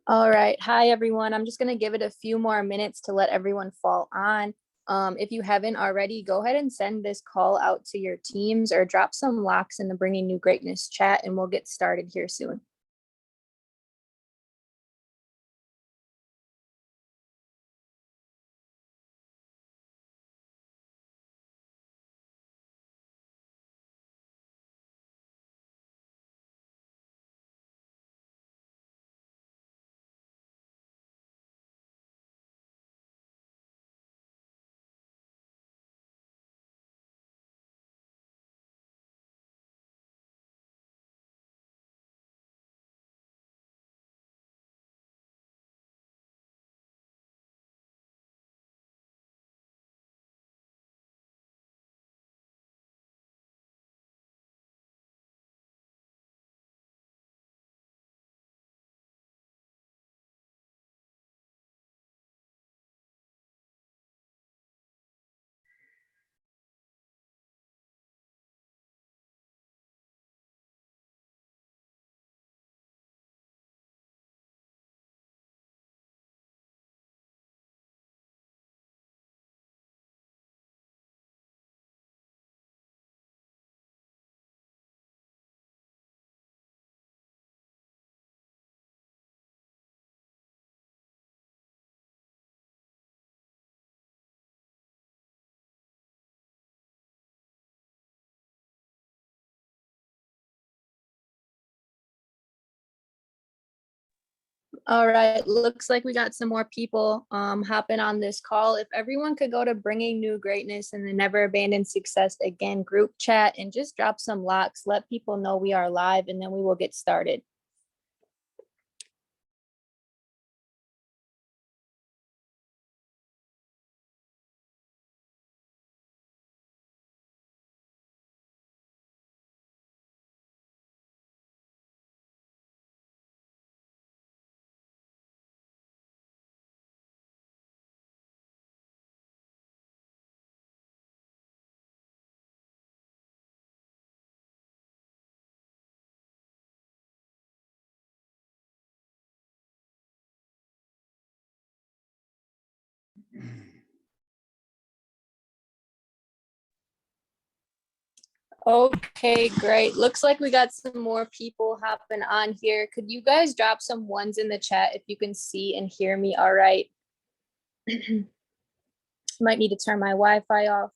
All right. Hi, everyone. I'm just going to give it a few more minutes to let everyone fall on. If you haven't already, go ahead and send this call out to your teams or drop some locks in the Bringing New Greatness chat, and we'll get started here soon. All right. Looks like we got some more people hopping on this call. If everyone could go to Bringing New Greatness and the Never Abandon Success Again group chat and just drop some locks, let people know we are live, and then we will get started. Okay, great. Looks like we got some more people hopping on here. Could you guys drop some ones in the chat if you can see and hear me all right? Might need to turn my Wi-Fi off.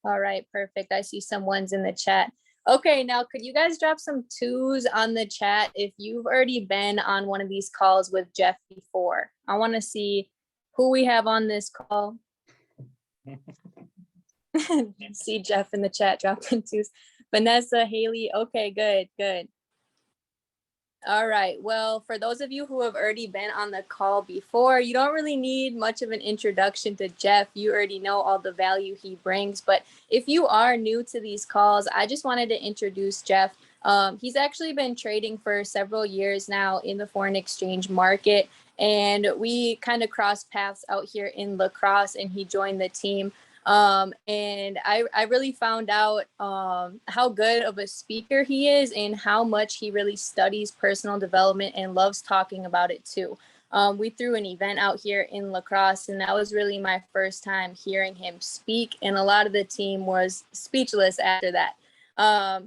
All right, perfect. I see some ones in the chat. Okay, now could you guys drop some twos on the chat if you've already been on one of these calls with Jeff before? I want to see who we have on this call. See Jeff in the chat dropping twos. Vanessa, Haley. Okay, good, good. All right. Well, for those of you who have already been on the call before, you don't really need much of an introduction to Jeff. You already know all the value he brings. But if you are new to these calls, I just wanted to introduce Jeff. He's actually been trading for several years now in the foreign exchange market. And we kind of crossed paths out here in La Crosse, and he joined the team. And I really found out how good of a speaker he is and how much he really studies personal development and loves talking about it too. We threw an event out here in La Crosse, and that was really my first time hearing him speak, and a lot of the team was speechless after that.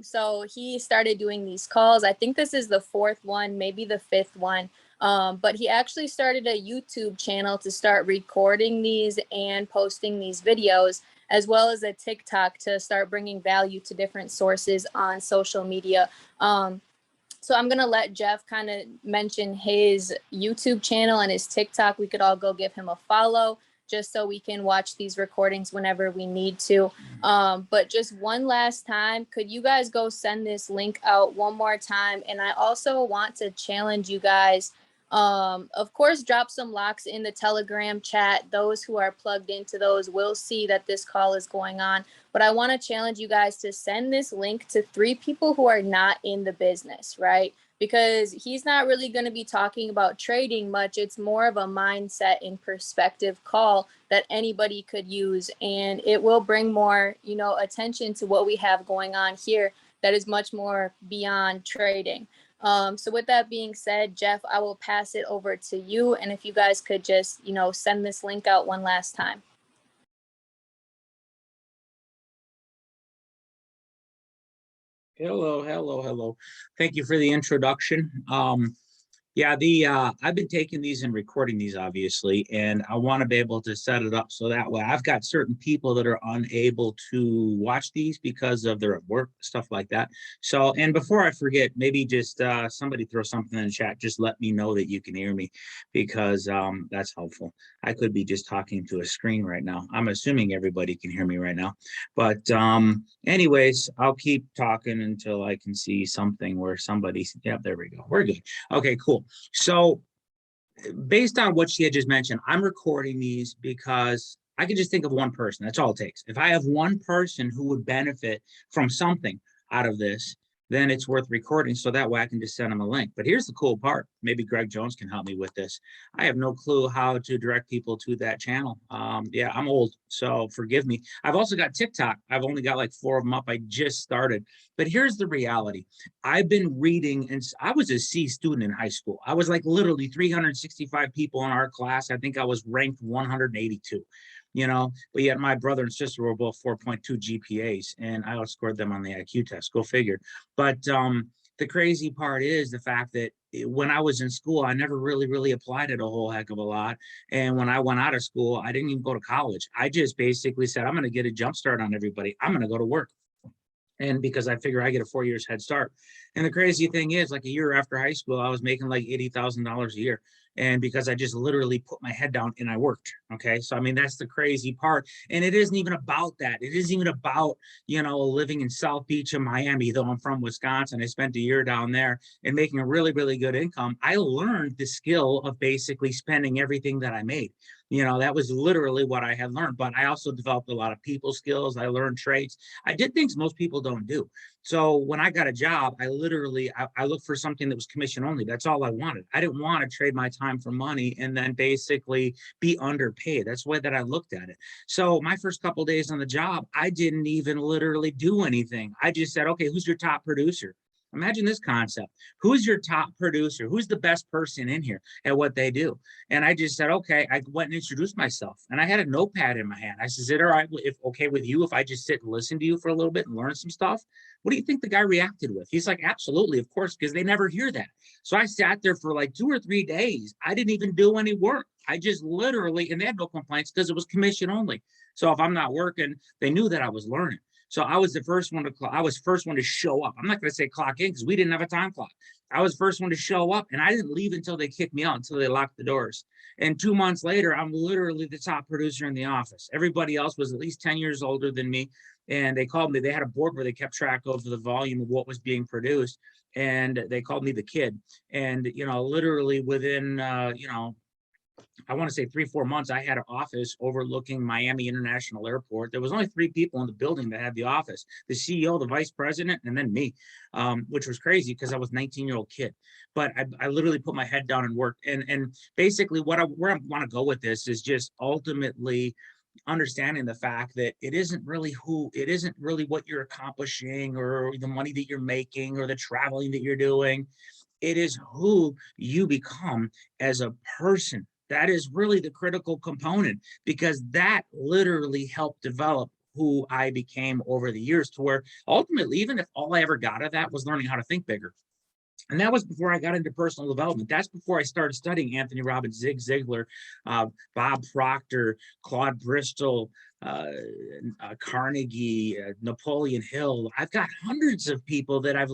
So he started doing these calls. I think this is the fourth one, maybe the fifth one. But he actually started a YouTube channel to start recording these and posting these videos, as well as a TikTok to start bringing value to different sources on social media. So I'm going to let Jeff kind of mention his YouTube channel and his TikTok. We could all go give him a follow just so we can watch these recordings whenever we need to. But just one last time, could you guys go send this link out one more time? And I also want to challenge you guys. Of course, drop some locks in the Telegram chat. Those who are plugged into those will see that this call is going on. But I want to challenge you guys to send this link to 3 people who are not in the business, right? Because he's not really going to be talking about trading much. It's more of a mindset and perspective call that anybody could use. And it will bring more, attention to what we have going on here that is much more beyond trading. So with that being said, Jeff, I will pass it over to you. And if you guys could just, send this link out one last time. Hello. Thank you for the introduction. I've been taking these and recording these, obviously, and I want to be able to set it up so that way I've got certain people that are unable to watch these because of their work, stuff like that. So, and before I forget, maybe just somebody throw something in the chat. Just let me know that you can hear me, because that's helpful. I could be just talking to a screen right now. I'm assuming everybody can hear me right now. But anyways, I'll keep talking until I can see something where somebody's, yeah, there we go. We're good. Okay, cool. So based on what she had just mentioned, I'm recording these because I can just think of one person. That's all it takes. If I have one person who would benefit from something out of this, then it's worth recording, so that way I can just send them a link. But here's the cool part. Maybe Greg Jones can help me with this. I have no clue how to direct people to that channel. Yeah, I'm old, so forgive me. I've also got TikTok. I've only got like 4 of them up. I just started. But here's the reality. I've been reading, and I was a C student in high school. I was like literally 365 people in our class. I think I was ranked 182. But yet my brother and sister were both 4.2 GPAs, and I outscored them on the IQ test. Go figure. But the crazy part is the fact that when I was in school, I never really applied it a whole heck of a lot. And when I went out of school, I didn't even go to college. I just basically said, I'm going to get a jump start on everybody. I'm going to go to work. And because I figure I get a 4 years head start. And the crazy thing is, like a year after high school, I was making like $80,000 a year. And because I just literally put my head down and I worked. Okay. So, I mean, that's the crazy part. And it isn't even about that. It isn't even about, living in South Beach in Miami, though I'm from Wisconsin. I spent a year down there and making a really good income. I learned the skill of basically spending everything that I made. That was literally what I had learned. But I also developed a lot of people skills. I learned trades. I did things most people don't do. So when I got a job, I looked for something that was commission only. That's all I wanted. I didn't want to trade my time for money and then basically be underpaid. That's the way that I looked at it. So my first couple of days on the job, I didn't even literally do anything. I just said, okay, who's your top producer? Imagine this concept. Who's your top producer? Who's the best person in here at what they do? And I just said, okay, I went and introduced myself. And I had a notepad in my hand. I said, is it all right, if okay with you, if I just sit and listen to you for a little bit and learn some stuff? What do you think the guy reacted with? He's like, absolutely, of course, because they never hear that. So I sat there for like 2 or 3 days. I didn't even do any work. I just literally, and they had no complaints because it was commission only. So if I'm not working, they knew that I was learning. So I was the first one to show up. I'm not going to say clock in because we didn't have a time clock. I was the first one to show up, and I didn't leave until they kicked me out, until they locked the doors. And 2 months later, I'm literally the top producer in the office. Everybody else was at least 10 years older than me. And they called me. They had a board where they kept track of the volume of what was being produced. And they called me the kid. And, literally within, I want to say 3-4 months, I had an office overlooking Miami International Airport. There was only 3 people in the building that had the office: the CEO, the vice president, and then me, which was crazy because I was a 19-year-old kid. But I literally put my head down and worked. And basically where I want to go with this is just ultimately understanding the fact that it isn't really what you're accomplishing or the money that you're making or the traveling that you're doing. It is who you become as a person. That is really the critical component, because that literally helped develop who I became over the years, to where ultimately, even if all I ever got of that was learning how to think bigger. And that was before I got into personal development. That's before I started studying Anthony Robbins, Zig Ziglar, Bob Proctor, Claude Bristol, Carnegie, Napoleon Hill. I've got hundreds of people that I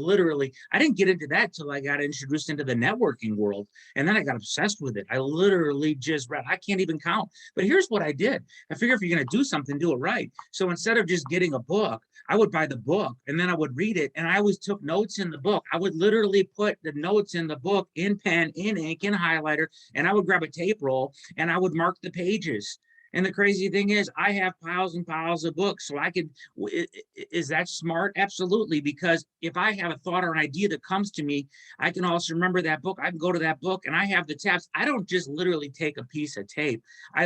didn't get into that till I got introduced into the networking world. And then I got obsessed with it. I literally just read, I can't even count. But here's what I did. I figure if you're going to do something, do it right. So instead of just getting a book, I would buy the book and then I would read it. And I always took notes in the book. I would literally put the notes in the book in pen, in ink, in highlighter, and I would grab a tape roll and I would mark the pages. And the crazy thing is, I have piles and piles of books. So I could, is that smart? Absolutely. Because if I have a thought or an idea that comes to me, I can also remember that book. I can go to that book and I have the tabs. I don't just literally take a piece of tape. I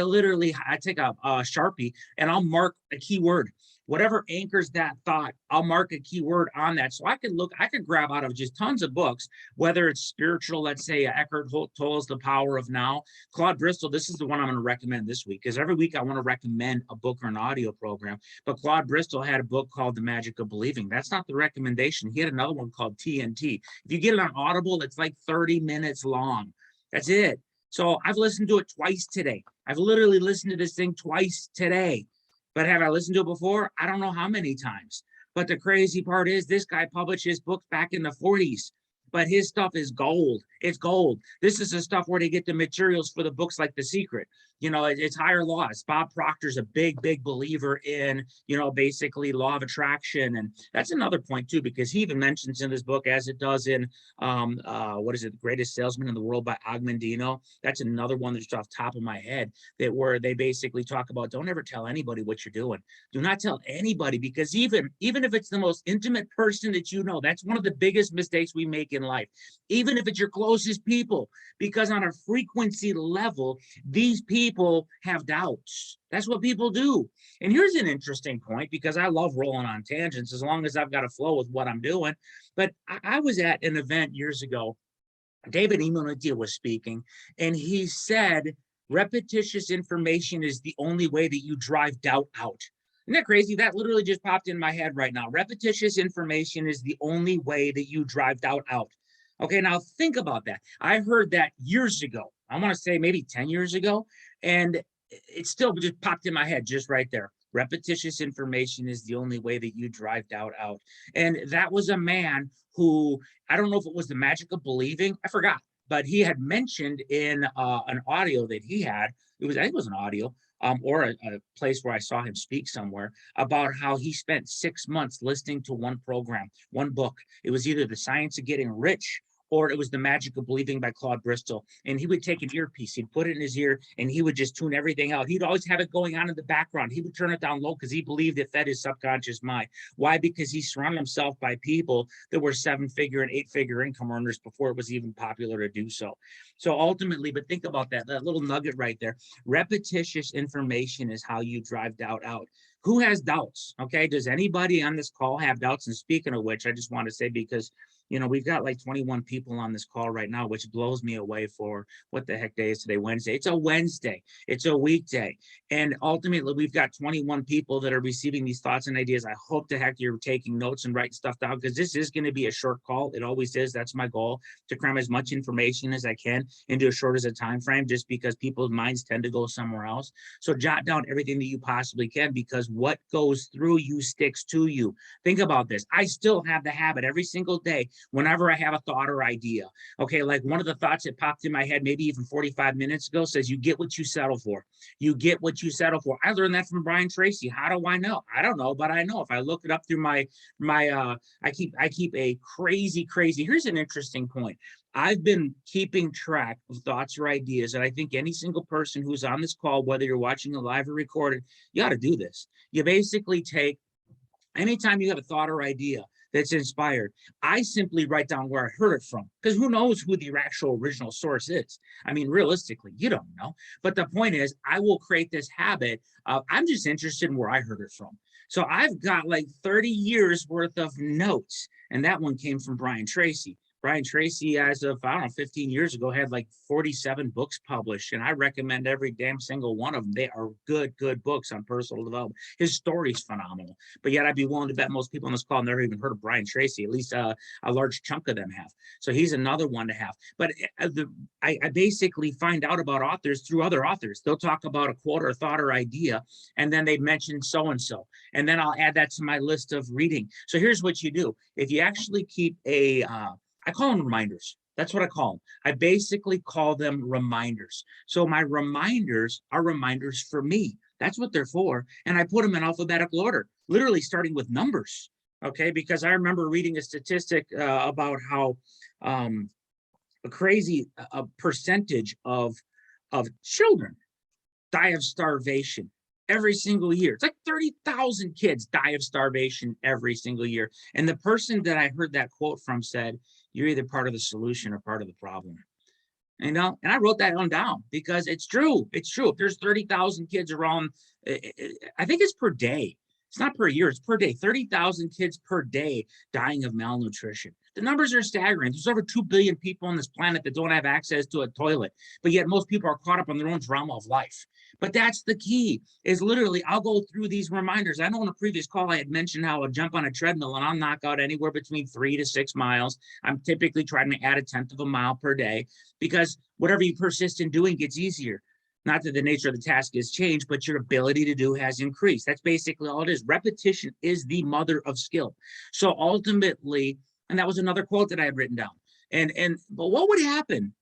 take a Sharpie and I'll mark a keyword. whatever anchors that thought, I'll mark a keyword on that. So I could grab out of just tons of books, whether it's spiritual, let's say Eckhart Tolle's The Power of Now, Claude Bristol. This is the one I'm going to recommend this week, because every week I want to recommend a book or an audio program. But Claude Bristol had a book called The Magic of Believing. That's not the recommendation. He had another one called TNT. If you get it on Audible, it's like 30 minutes long. That's it. So I've listened to it twice today. I've literally listened to this thing twice today. But have I listened to it before? I don't know how many times. But the crazy part is this guy published his books back in the 40s. But his stuff is gold. It's gold. This is the stuff where they get the materials for the books like The Secret. You know, it's higher laws. Bob Proctor's a big, big believer in, you know, basically law of attraction. And that's another point too, because he even mentions in this book, as it does in, what is it, The Greatest Salesman in the World by Og Mandino. That's another one that's off the top of my head, that where they basically talk about, don't ever tell anybody what you're doing. Do not tell anybody, because even if it's the most intimate person that you know, that's one of the biggest mistakes we make in life. Even if it's your closest people, because on a frequency level, these people have doubts. That's what people do. And here's an interesting point, because I love rolling on tangents as long as I've got a flow with what I'm doing. But I was at an event years ago. David Imonitia was speaking, and he said, repetitious information is the only way that you drive doubt out. Isn't that crazy? That literally just popped in my head right now. Repetitious information is the only way that you drive doubt out. Okay, now think about that. I heard that years ago. I want to say maybe 10 years ago. And it still just popped in my head just right there. Repetitious information is the only way that you drive doubt out. And that was a man who, I don't know if it was The Magic of Believing, I forgot, but he had mentioned in an audio that he had, I think it was an audio, or a place where I saw him speak somewhere, about how he spent 6 months listening to one program, one book. It was either The Science of Getting Rich, or it was The Magic of Believing by Claude Bristol. And he would take an earpiece, he'd put it in his ear, and he would just tune everything out. He'd always have it going on in the background. He would turn it down low because he believed it fed his subconscious mind. Why? Because he surrounded himself by people that were 7-figure and 8-figure income earners before it was even popular to do so. So ultimately, but think about that little nugget right there. Repetitious information is how you drive doubt out. Who has doubts? Okay, does anybody on this call have doubts? And speaking of which, I just want to say, because you know, we've got like 21 people on this call right now, which blows me away for what the heck day is today, Wednesday. It's a Wednesday. It's a weekday. And ultimately, we've got 21 people that are receiving these thoughts and ideas. I hope the heck you're taking notes and writing stuff down, because this is going to be a short call. It always is. That's my goal, to cram as much information as I can into as short as a time frame, just because people's minds tend to go somewhere else. So jot down everything that you possibly can, because what goes through you sticks to you. Think about this. I still have the habit every single day, whenever I have a thought or idea. Okay, like one of the thoughts that popped in my head maybe even 45 minutes ago says, you get what you settle for. You get what you settle for. I learned that from Brian Tracy. How do I know? I don't know, but I know if I look it up through my I keep a crazy. Here's an interesting point. I've been keeping track of thoughts or ideas, and I think any single person who's on this call, whether you're watching it live or recorded, you got to do this. You basically take, anytime you have a thought or idea that's inspired, I simply write down where I heard it from, because who knows who the actual original source is. I mean, realistically, you don't know. But the point is, I will create this habit of, I'm just interested in where I heard it from. So I've got like 30 years worth of notes, and that one came from Brian Tracy. Brian Tracy, as of, I don't know, 15 years ago, had like 47 books published, and I recommend every damn single one of them. They are good books on personal development. His story's phenomenal, but yet I'd be willing to bet most people on this call never even heard of Brian Tracy. At least a large chunk of them have. So he's another one to have. But I basically find out about authors through other authors. They'll talk about a quote or a thought or idea, and then they mention so-and-so. And then I'll add that to my list of reading. So here's what you do. If you actually keep a, I call them reminders. That's what I call them. I basically call them reminders. So my reminders are reminders for me. That's what they're for. And I put them in alphabetical order, literally starting with numbers. Okay, because I remember reading a statistic about how a crazy percentage of children die of starvation every single year. It's like 30,000 kids die of starvation every single year. And the person that I heard that quote from said, you're either part of the solution or part of the problem. You know, and I wrote that one down because it's true. It's true. If there's 30,000 kids around, I think it's per day. It's not per year, it's per day. 30,000 kids per day dying of malnutrition. The numbers are staggering. There's over 2 billion people on this planet that don't have access to a toilet, but yet most people are caught up in their own drama of life. But that's the key, is literally, I'll go through these reminders. I know in a previous call, I had mentioned how I'll jump on a treadmill and I'll knock out anywhere between 3 to 6 miles. I'm typically trying to add a 1/10 of a mile per day, because whatever you persist in doing gets easier. Not that the nature of the task has changed, but your ability to do has increased. That's basically all it is. Repetition is the mother of skill. So ultimately, and that was another quote that I had written down. But what would happen?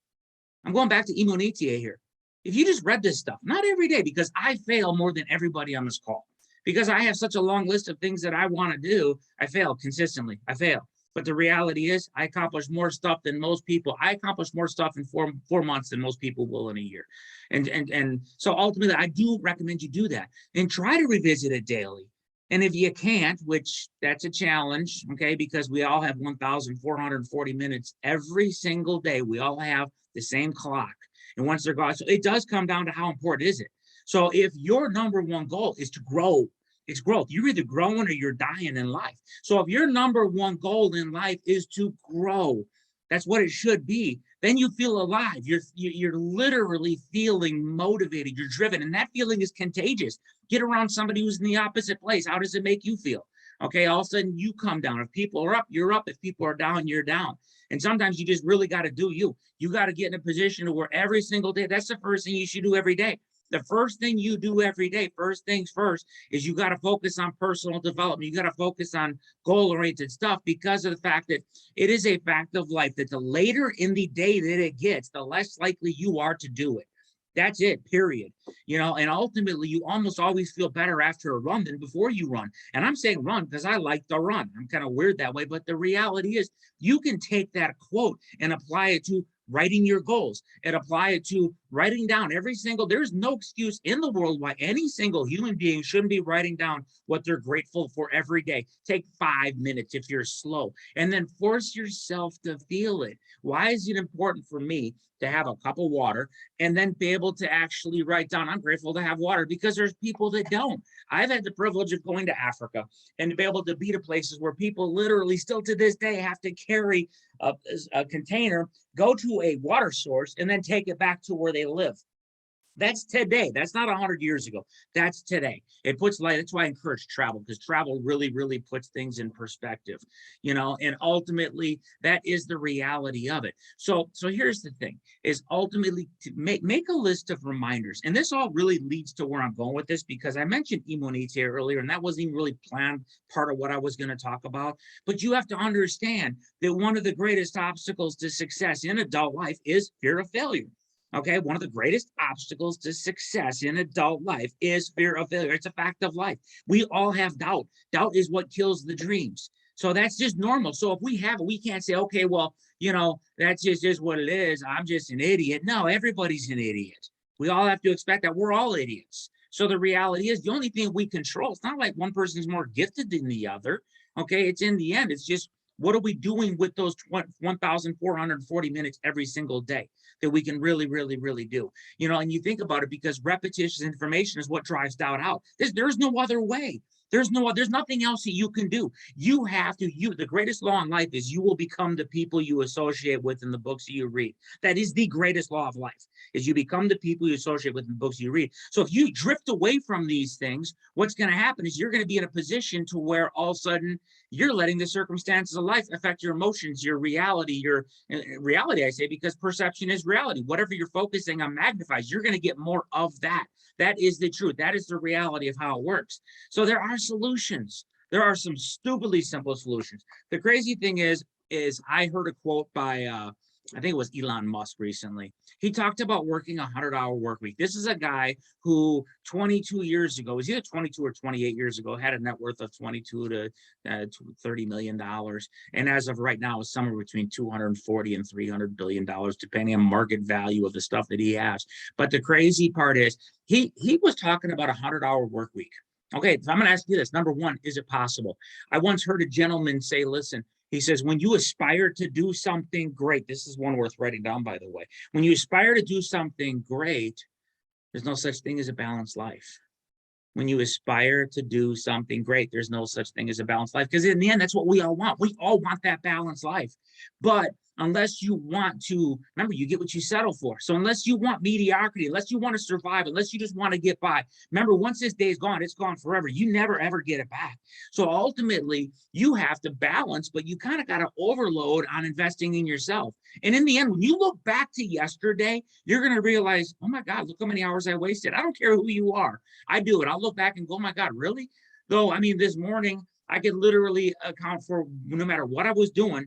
I'm going back to Immunitia here. If you just read this stuff, not every day, because I fail more than everybody on this call. Because I have such a long list of things that I want to do, I fail consistently. I fail. But the reality is, I accomplish more stuff than most people. I accomplish more stuff in four months than most people will in a year. And so ultimately, I do recommend you do that and try to revisit it daily. And if you can't, which that's a challenge, okay, because we all have 1,440 minutes every single day. We all have the same clock. And once they're gone, so it does come down to how important is it. So if your number one goal is to grow, it's growth. You're either growing or you're dying in life. So if your number one goal in life is to grow, that's what it should be. Then you feel alive. You're literally feeling motivated. You're driven, and that feeling is contagious. Get around somebody who's in the opposite place. How does it make you feel? Okay, all of a sudden you come down. If people are up, you're up. If people are down, you're down. And sometimes you just really got to do you. You got to get in a position where every single day, that's the first thing you should do every day. The first thing you do every day, first things first, is you got to focus on personal development. You got to focus on goal-oriented stuff, because of the fact that it is a fact of life that the later in the day that it gets, the less likely you are to do it. That's it, period. You know, and ultimately, you almost always feel better after a run than before you run. And I'm saying run because I like to run. I'm kind of weird that way, but the reality is you can take that quote and apply it to writing your goals and apply it to writing down every single, there's no excuse in the world why any single human being shouldn't be writing down what they're grateful for every day. Take 5 minutes if you're slow, and then force yourself to feel it. Why is it important for me to have a cup of water and then be able to actually write down, I'm grateful to have water? Because there's people that don't. I've had the privilege of going to Africa and to be able to be to places where people literally still to this day have to carry a container, go to a water source, and then take it back to where they live. That's today. That's not 100 years ago. That's today. It puts light. That's why I encourage travel, because travel really, really puts things in perspective, you know, and ultimately that is the reality of it. So here's the thing, is ultimately to make a list of reminders. And this all really leads to where I'm going with this, because I mentioned immunity earlier, and that wasn't even really planned part of what I was going to talk about. But you have to understand that one of the greatest obstacles to success in adult life is fear of failure. Okay, one of the greatest obstacles to success in adult life is fear of failure. It's a fact of life. We all have doubt. Doubt is what kills the dreams. So that's just normal. So if we have it, we can't say, okay, well, you know, that's just what it is. I'm just an idiot. No, everybody's an idiot. We all have to expect that. We're all idiots. So the reality is the only thing we control, it's not like one person's more gifted than the other. Okay, it's in the end, it's just, what are we doing with those 1,440 minutes every single day that we can really, really, really do? You know, and you think about it, because repetitious information is what drives doubt out. There's no other way. There's nothing else that you can do. You have to, the greatest law in life is you will become the people you associate with in the books that you read. That is the greatest law of life, is you become the people you associate with in the books you read. So if you drift away from these things, what's going to happen is you're going to be in a position to where all of a sudden you're letting the circumstances of life affect your emotions, your reality, I say, because perception is reality. Whatever you're focusing on magnifies. You're going to get more of that. That is the truth. That is the reality of how it works. So there are solutions. There are some stupidly simple solutions. The crazy thing is I heard a quote by, I think it was Elon Musk recently. He talked about working a 100-hour work week. This is a guy who 22 years ago, was either 22 or 28 years ago, had a net worth of 22 to $30 million. And as of right now, is somewhere between 240 and $300 billion, depending on market value of the stuff that he has. But the crazy part is he was talking about a 100-hour work week. Okay, so I'm going to ask you this. Number one, is it possible? I once heard a gentleman say, listen, he says, when you aspire to do something great, this is one worth writing down, by the way. When you aspire to do something great, there's no such thing as a balanced life. when you aspire to do something great, there's no such thing as a balanced life. Because in the end, that's what we all want. We all want that balanced life. But unless you want to, remember, you get what you settle for. So unless you want mediocrity, unless you want to survive, unless you just want to get by, remember, once this day is gone, it's gone forever. You never, ever get it back. So ultimately, you have to balance, but you kind of got to overload on investing in yourself. And in the end, when you look back to yesterday, you're going to realize, oh my God, look how many hours I wasted. I don't care who you are. I do it. I'll look back and go, oh my God, really? Though, I mean, this morning, I could literally account for no matter what I was doing.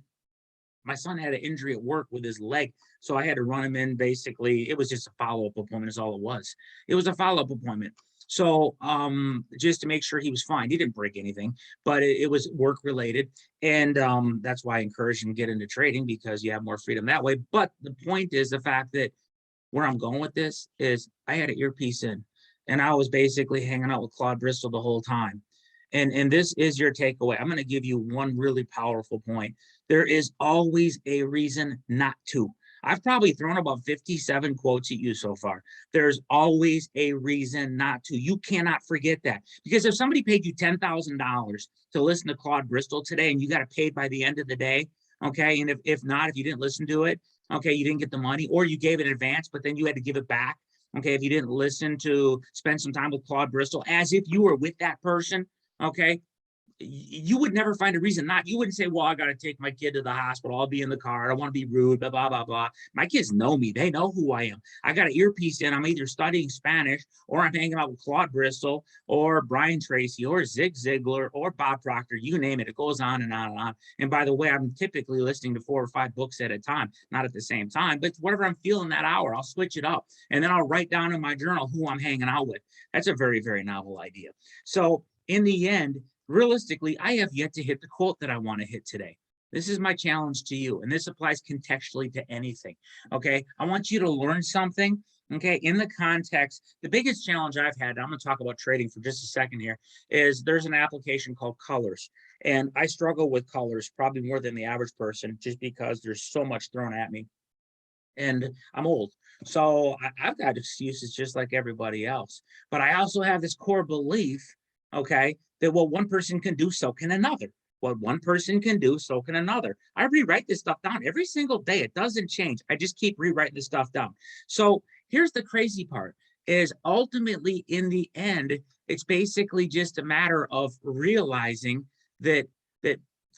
My son had an injury at work with his leg, so I had to run him in. Basically, it was just a follow-up appointment is all it was. It was a follow-up appointment. So just to make sure he was fine. He didn't break anything, but it was work related. And that's why I encourage him to get into trading, because you have more freedom that way. But the point is the fact that where I'm going with this is I had an earpiece in and I was basically hanging out with Claude Bristol the whole time. And this is your takeaway. I'm going to give you one really powerful point. There is always a reason not to. I've probably thrown about 57 quotes at you so far. There's always a reason not to. You cannot forget that. Because if somebody paid you $10,000 to listen to Claude Bristol today and you got it paid by the end of the day, okay, and if not, if you didn't listen to it, okay, you didn't get the money, or you gave it in advance, but then you had to give it back, okay, if you didn't listen to spend some time with Claude Bristol, as if you were with that person, okay, you would never find a reason not. You wouldn't say, well, I got to take my kid to the hospital. I'll be in the car. I don't want to be rude, blah, blah, blah, blah. My kids know me. They know who I am. I got an earpiece in. I'm either studying Spanish or I'm hanging out with Claude Bristol or Brian Tracy or Zig Ziglar or Bob Proctor. You name it. It goes on and on and on. And by the way, I'm typically listening to 4 or 5 books at a time, not at the same time, but whatever I'm feeling that hour, I'll switch it up. And then I'll write down in my journal who I'm hanging out with. That's a very, very novel idea. So in the end, realistically, I have yet to hit the quote that I want to hit today. This is my challenge to you, and this applies contextually to anything, okay? I want you to learn something, okay, in the context. The biggest challenge I've had, I'm going to talk about trading for just a second here, is there's an application called Colors, and I struggle with colors probably more than the average person just because there's so much thrown at me, and I'm old. So I've got excuses just like everybody else, but I also have this core belief, okay, that what one person can do, so can another. What one person can do, so can another. I rewrite this stuff down every single day. It doesn't change. I just keep rewriting this stuff down. So here's the crazy part is ultimately in the end, it's basically just a matter of realizing that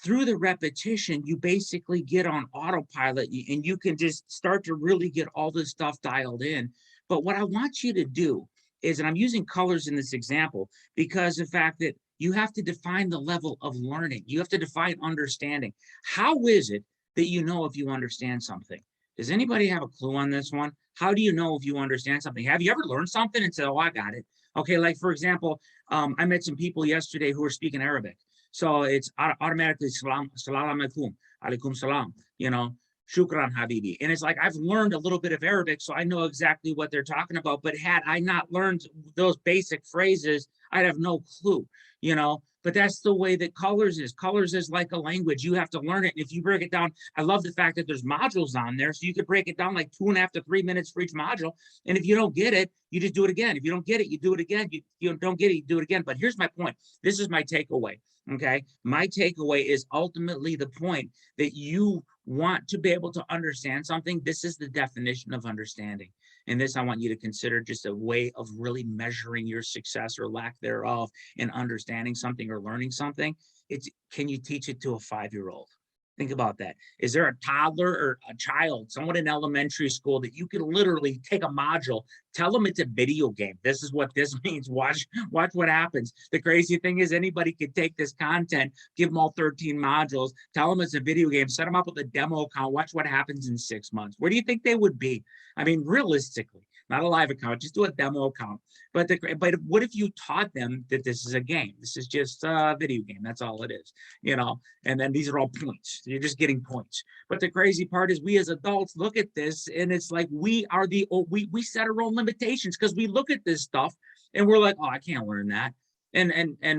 through the repetition, you basically get on autopilot and you can just start to really get all this stuff dialed in. But what I want you to do is, and I'm using colors in this example, because the fact that you have to define the level of learning. You have to define understanding. How is it that you know if you understand something? Does anybody have a clue on this one? How do you know if you understand something? Have you ever learned something and said, oh, I got it? Okay, like for example, I met some people yesterday who were speaking Arabic. So it's automatically salam alaikum, alaikum salam, you know, shukran habibi. And it's like, I've learned a little bit of Arabic, so I know exactly what they're talking about. But had I not learned those basic phrases, I'd have no clue, you know. But that's the way that colors is. Colors is like a language. You have to learn it. And if you break it down, I love the fact that there's modules on there. So you could break it down like 2.5 to 3 minutes for each module. And if you don't get it, you just do it again. If you don't get it, you do it again. You don't get it, you do it again. But here's my point. This is my takeaway. Okay. My takeaway is ultimately the point that you want to be able to understand something. This is the definition of understanding. And this, I want you to consider just a way of really measuring your success or lack thereof in understanding something or learning something. It's, can you teach it to a 5-year-old? Think about that. Is there a toddler or a child, someone in elementary school that you can literally take a module, tell them it's a video game. This is what this means. Watch what happens. The crazy thing is anybody could take this content, give them all 13 modules, tell them it's a video game, set them up with a demo account, watch what happens in 6 months. Where do you think they would be? I mean, realistically, not a live account, just do a demo account. But what if you taught them that this is a game? This is just a video game. That's all it is, you know? And then these are all points. You're just getting points. But the crazy part is we as adults look at this and it's like we set our own limitations because we look at this stuff and we're like, oh, I can't learn that. And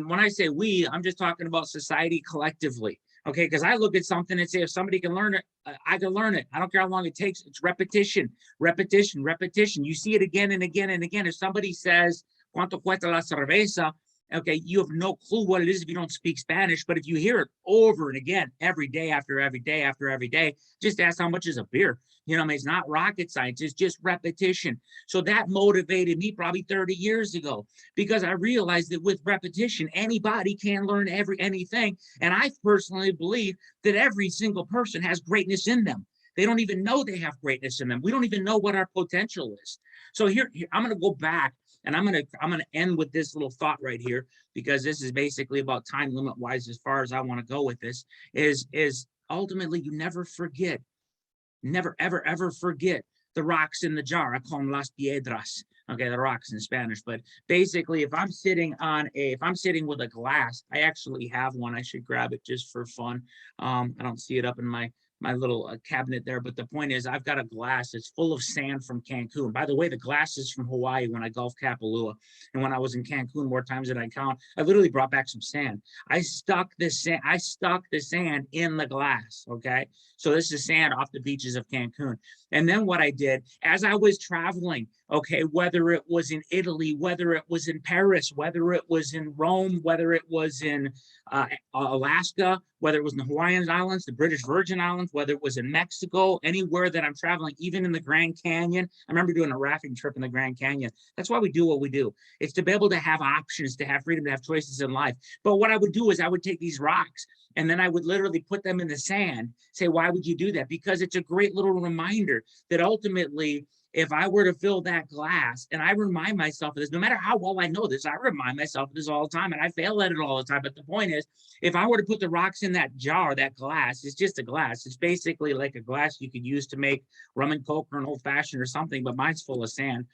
when I say we, I'm just talking about society collectively. Okay, because I look at something and say, if somebody can learn it, I can learn it. I don't care how long it takes. It's repetition, repetition, repetition. You see it again and again and again. If somebody says, cuánto cuesta la cerveza? Okay, you have no clue what it is if you don't speak Spanish, but if you hear it over and again, every day after every day after every day, just ask how much is a beer. You know, I mean, it's not rocket science, it's just repetition. So that motivated me probably 30 years ago, because I realized that with repetition, anybody can learn anything. And I personally believe that every single person has greatness in them. They don't even know they have greatness in them. We don't even know what our potential is. So here I'm going to go back, and I'm going to end with this little thought right here, because this is basically about time limit wise, as far as I want to go with this, is ultimately you never forget, never, ever, ever forget the rocks in the jar. I call them las piedras. Okay, the rocks in Spanish. But basically, if I'm sitting with a glass, I actually have one. I should grab it just for fun. I don't see it up in my little cabinet there, but the point is, I've got a glass that's full of sand from Cancun. By the way, the glass is from Hawaii when I golfed Kapalua, and when I was in Cancun more times than I count, I literally brought back some sand. I stuck the sand in the glass. Okay, so this is sand off the beaches of Cancun. And then what I did as I was traveling, okay, whether it was in Italy, whether it was in Paris, whether it was in Rome, whether it was in Alaska, whether it was in the Hawaiian Islands, the British Virgin Islands, whether it was in Mexico, anywhere that I'm traveling, even in the Grand Canyon. I remember doing a rafting trip in the Grand Canyon. That's why we do what we do. It's to be able to have options, to have freedom, to have choices in life. But what I would do is I would take these rocks and then I would literally put them in the sand, say, why would you do that? Because it's a great little reminder that ultimately, if I were to fill that glass, and I remind myself of this, no matter how well I know this, I remind myself of this all the time, and I fail at it all the time. But the point is, if I were to put the rocks in that jar, that glass, it's just a glass. It's basically like a glass you could use to make rum and coke or an old fashioned or something, but mine's full of sand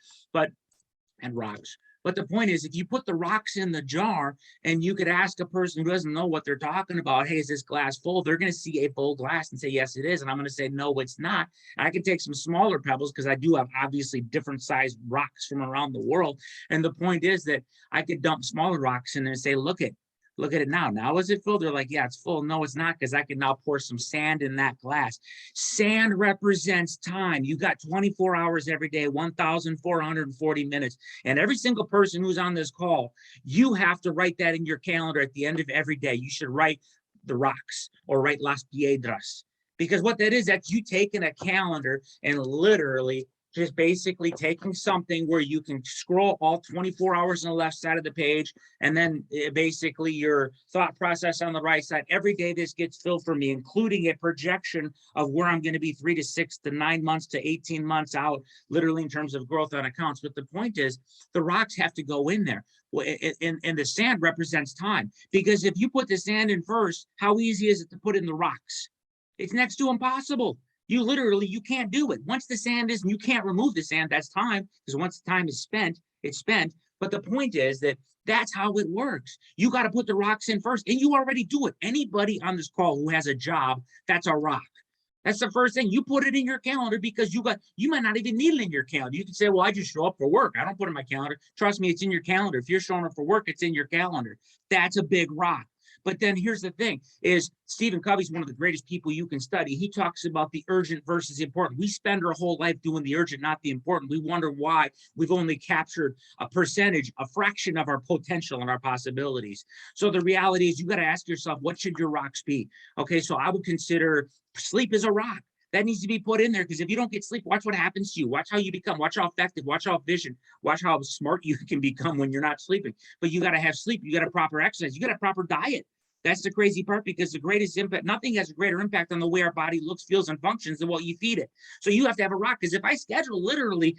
and rocks. But the point is, if you put the rocks in the jar and you could ask a person who doesn't know what they're talking about, hey, is this glass full? They're going to see a full glass and say, yes, it is. And I'm going to say, no, it's not. I can take some smaller pebbles because I do have obviously different sized rocks from around the world. And the point is that I could dump smaller rocks in there and say, look at it now. Now is it full? They're like, yeah, it's full. No, it's not, because I can now pour some sand in that glass. Sand represents time. You got 24 hours every day, 1,440 minutes. And every single person who's on this call, you have to write that in your calendar at the end of every day. You should write the rocks or write las piedras. Because what that is, that's you taking a calendar and literally just basically taking something where you can scroll all 24 hours on the left side of the page, and then basically your thought process on the right side. Every day this gets filled for me, including a projection of where I'm going to be 3 to 6 to 9 months to 18 months out, literally in terms of growth on accounts. But the point is, the rocks have to go in there. And the sand represents time, because if you put the sand in first, how easy is it to put in the rocks? It's next to impossible. You can't do it. Once the sand is, and you can't remove the sand, that's time, because once the time is spent, it's spent. But the point is that that's how it works. You got to put the rocks in first, and you already do it. Anybody on this call who has a job, that's a rock. That's the first thing. You put it in your calendar, because you might not even need it in your calendar. You can say, well, I just show up for work. I don't put it in my calendar. Trust me, it's in your calendar. If you're showing up for work, it's in your calendar. That's a big rock. But then here's the thing, is Stephen Covey's one of the greatest people you can study. He talks about the urgent versus the important. We spend our whole life doing the urgent, not the important. We wonder why we've only captured a percentage, a fraction of our potential and our possibilities. So the reality is, you got to ask yourself, what should your rocks be? Okay, so I would consider sleep as a rock. That needs to be put in there, because if you don't get sleep, watch what happens to you. Watch how you become. Watch how effective. Watch how efficient. Watch how smart you can become when you're not sleeping. But you got to have sleep. You got to proper exercise. You got a proper diet. That's the crazy part, because the greatest impact, nothing has a greater impact on the way our body looks, feels, and functions than what you feed it. So you have to have a rock, because if I schedule literally,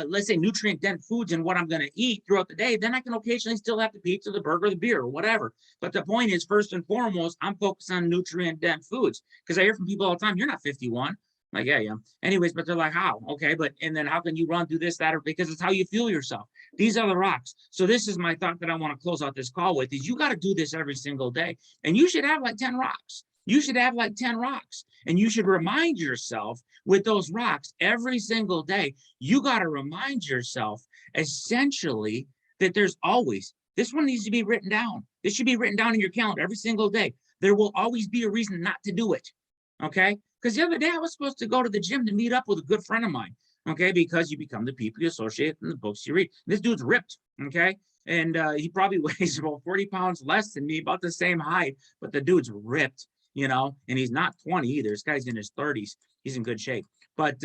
let's say, nutrient-dense foods and what I'm going to eat throughout the day, then I can occasionally still have the pizza, the burger, the beer, or whatever. But the point is, first and foremost, I'm focused on nutrient-dense foods, because I hear from people all the time, you're not 51. Like, yeah. Anyways, but they're like, how? Okay, and then how can you run through this, that, or because it's how you feel yourself. These are the rocks. So this is my thought that I want to close out this call with, is you got to do this every single day. And you should have like 10 rocks. You should have like 10 rocks. And you should remind yourself with those rocks every single day. You got to remind yourself essentially that there's always, this one needs to be written down. This should be written down in your calendar every single day. There will always be a reason not to do it. Okay? Because the other day I was supposed to go to the gym to meet up with a good friend of mine. Okay, because you become the people you associate in the books you read. This dude's ripped, okay, and he probably weighs about 40 pounds less than me, about the same height, but the dude's ripped, and he's not 20 either. This guy's in his 30s. He's in good shape. But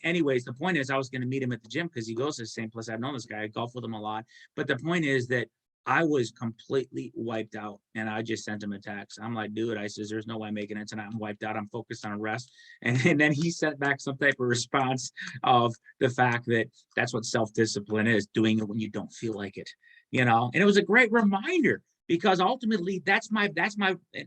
anyways, the point is, I was going to meet him at the gym because he goes to the same place. I've known this guy. I golf with him a lot. But the point is that I was completely wiped out, and I just sent him a text. I'm like, dude, I says, there's no way I'm making it tonight. I'm wiped out. I'm focused on rest. And then he sent back some type of response of the fact that that's what self-discipline is, doing it when you don't feel like it. And it was a great reminder, because ultimately that's my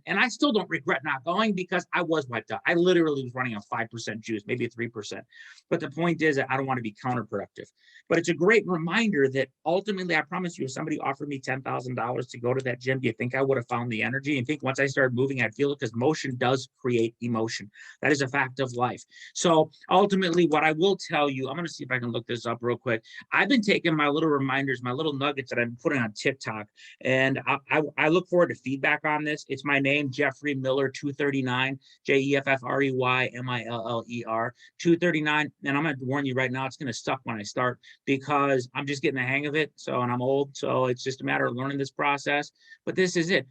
and I still don't regret not going, because I was wiped out. I literally was running on 5% juice, maybe 3%. But the point is that I don't want to be counterproductive. But it's a great reminder that ultimately, I promise you, if somebody offered me $10,000 to go to that gym, do you think I would have found the energy? And think once I started moving, I'd feel it, because motion does create emotion. That is a fact of life. So ultimately, what I will tell you, I'm going to see if I can look this up real quick. I've been taking my little reminders, my little nuggets that I'm putting on TikTok, and I look forward to feedback on this. It's my name, Jeffrey Miller 239, JEFFREYMILLER 239. And I'm going to warn you right now, it's going to suck when I start, because I'm just getting the hang of it. So, and I'm old, so it's just a matter of learning this process. But this is it.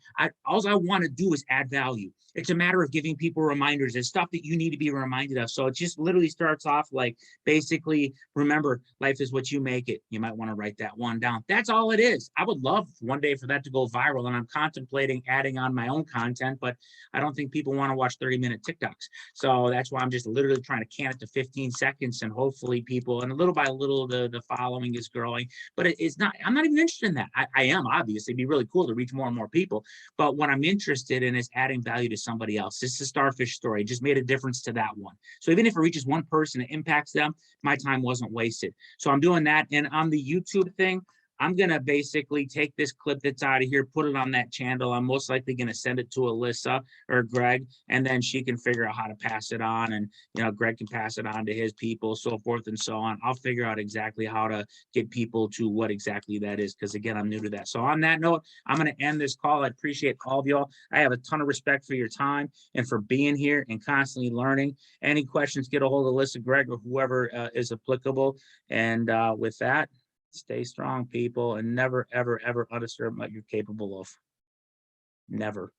All I want to do is add value. It's a matter of giving people reminders. It's stuff that you need to be reminded of. So it just literally starts off like, basically, remember, life is what you make it. You might want to write that one down. That's all it is. I would love one day for that to go viral, and I'm contemplating adding on my own content, but I don't think people want to watch 30-minute TikToks. So that's why I'm just literally trying to can it to 15 seconds, and hopefully people, and little by little, the following is growing. But it's not, I'm not even interested in that. I am, obviously. It'd be really cool to reach more and more people. But what I'm interested in is adding value to somebody else. This is a starfish story. It just made a difference to that one. So even if it reaches one person, it impacts them, my time wasn't wasted. So I'm doing that. And on the YouTube thing, I'm going to basically take this clip that's out of here, put it on that channel. I'm most likely going to send it to Alyssa or Greg, and then she can figure out how to pass it on. And, Greg can pass it on to his people, so forth and so on. I'll figure out exactly how to get people to what exactly that is, because, again, I'm new to that. So on that note, I'm going to end this call. I appreciate all of y'all. I have a ton of respect for your time and for being here and constantly learning. Any questions, get a hold of Alyssa, Greg, or whoever is applicable. And with that, stay strong, people, and never, ever, ever underestimate what you're capable of. Never.